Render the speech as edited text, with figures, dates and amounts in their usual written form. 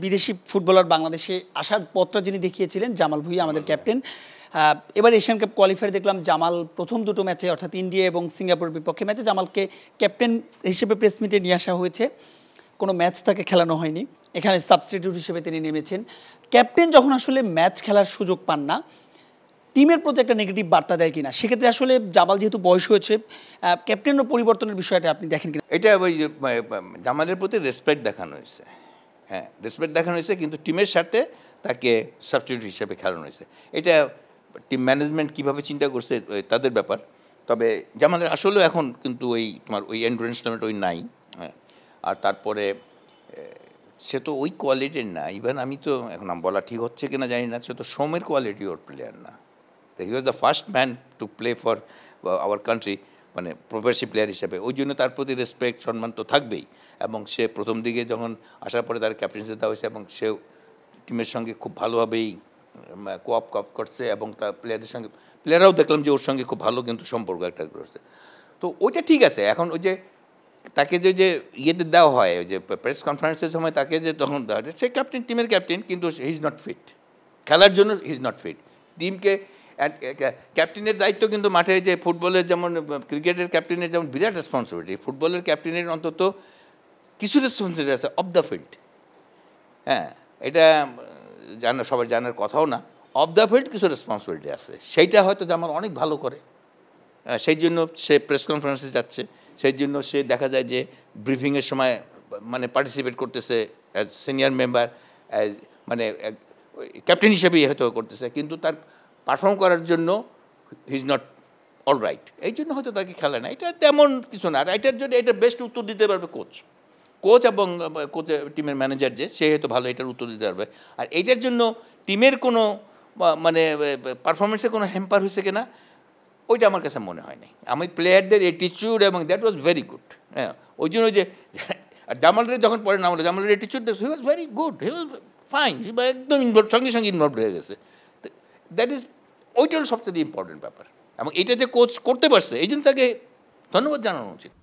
বিদেশি ফুটবলার বাংলাদেশে আসার পথটা যিনি দেখিয়েছিলেন জামাল ভুঁইয়া আমাদের ক্যাপ্টেন। এবার এশিয়ান কাপ কোয়ালিফায়ার দেখলাম জামাল প্রথম দুটো ম্যাচে অর্থাৎ ইন্ডিয়া এবং সিঙ্গাপুরের বিপক্ষে ম্যাচে জামালকে ক্যাপ্টেন হিসেবে প্রেস মিটে নিয়ে আসা হয়েছে। কোনো ম্যাচ তাকে খেলানো হয়নি, এখানে সাবস্টিটিউট হিসেবে তিনি নেমেছেন। ক্যাপ্টেন যখন আসলে ম্যাচ খেলার সুযোগ পান না, টিমের প্রতি একটা নেগেটিভ বার্তা দেয় কিনা? সেক্ষেত্রে আসলে জামাল যেহেতু বয়স হয়েছে, ক্যাপ্টেনের পরিবর্তনের বিষয়টা আপনি দেখেন কিনা? এটা ওই যে জামালের প্রতি রেসপেক্ট দেখানো হয়েছে, হ্যাঁ রেসপেক্ট দেখানো হয়েছে, কিন্তু টিমের সাথে তাকে সাবস্টিটিউট হিসেবে খেলানো হয়েছে। এটা টিম ম্যানেজমেন্ট কীভাবে চিন্তা করছে তাদের ব্যাপার। তবে জামালের আসলেও এখন কিন্তু ওই তোমার ওই এন্ডুরেন্স লেভেলটা ওই নাই, হ্যাঁ। আর তারপরে সে তো ওই কোয়ালিটির না, ইভেন আমি তো এখন বলা ঠিক হচ্ছে কিনা জানি না, সে তো সোমের কোয়ালিটি ওর প্লেয়ার না। He was the first man to play for our country, মানে প্রফেশনাল প্লেয়ার হিসেবে। ওই জন্য তার প্রতি রেসপেক্ট সম্মান তো থাকবেই। এবং সে প্রথম দিকে যখন আসার পরে তার ক্যাপ্টেন্সি দেওয়া হয়েছে এবং সেও টিমের সঙ্গে খুব ভালোভাবেই কোঅপ করছে এবং তার প্লেয়ারদের সঙ্গে, প্লেয়াররাও দেখলাম যে ওর সঙ্গে খুব ভালো কিন্তু সম্পর্ক একটা করছে। তো ওইটা ঠিক আছে। এখন ওই যে তাকে যে ইয়েতে দেওয়া হয়, ওই যে প্রেস কনফারেন্সের সময় তাকে যে তখন দেওয়া হয়, সে ক্যাপ্টেন, টিমের ক্যাপ্টেন, কিন্তু হি ইজ নট ফিট খেলার জন্য, হি ইজ নট ফিট টিমকে। ক্যাপ্টেনের দায়িত্ব কিন্তু মাঠে, যে ফুটবলের যেমন ক্রিকেটের ক্যাপ্টেনের যেমন বিরাট রেসপন্সিবিলিটি, ফুটবলের ক্যাপ্টেনের অন্তত কিছু রেসপন্সিবিলিটি আছে অফ দ্য ফিল্ড। হ্যাঁ, এটা সবাই জানার কথাও না, অফ দ্য ফিল্ড কিছু রেসপন্সিবিলিটি আছে। সেইটা হয়তো জামাল অনেক ভালো করে, সেই জন্য সে প্রেস কনফারেন্সে যাচ্ছে, সেই জন্য সে দেখা যায় যে ব্রিফিংয়ের সময় মানে পার্টিসিপেট করতেছে অ্যাজ সিনিয়র মেম্বার, অ্যাজ মানে ক্যাপ্টেন হিসেবেই হয়তো করতেছে, কিন্তু তার পারফর্ম করার জন্য he is not all right, এই জন্য হয়তো তাকে খেলে না। এটা তেমন কিছু না। আর এটার জন্য এটা বেস্ট উত্তর দিতে পারবে কোচ এবং টিমের ম্যানেজার, যে সে হয়তো ভালো এটার উত্তর দিতে পারবে। আর এইটার জন্য টিমের কোনো মানে পারফরমেন্সে কোনো হ্যাম্পার হয়েছে কিনা, ওইটা আমার কাছে মনে হয় নাই। আমি প্লেয়ারদের অ্যাটিটিউড এবং দ্যাট ওয়াজ ভেরি গুড, হ্যাঁ। ওই জন্য যে জামালের যখন পরে নাম হলো, জামালের attitude he was very good, he was fine, একদম সঙ্গে সঙ্গে ইনভলভ হয়ে গেছে। দ্যাট ইজ, ওইটা হলো সবচেয়ে ইম্পর্টেন্ট ব্যাপার। এবং এটা যে কোচ করতে পারছে, এই জন্য তাকে ধন্যবাদ জানানো উচিত।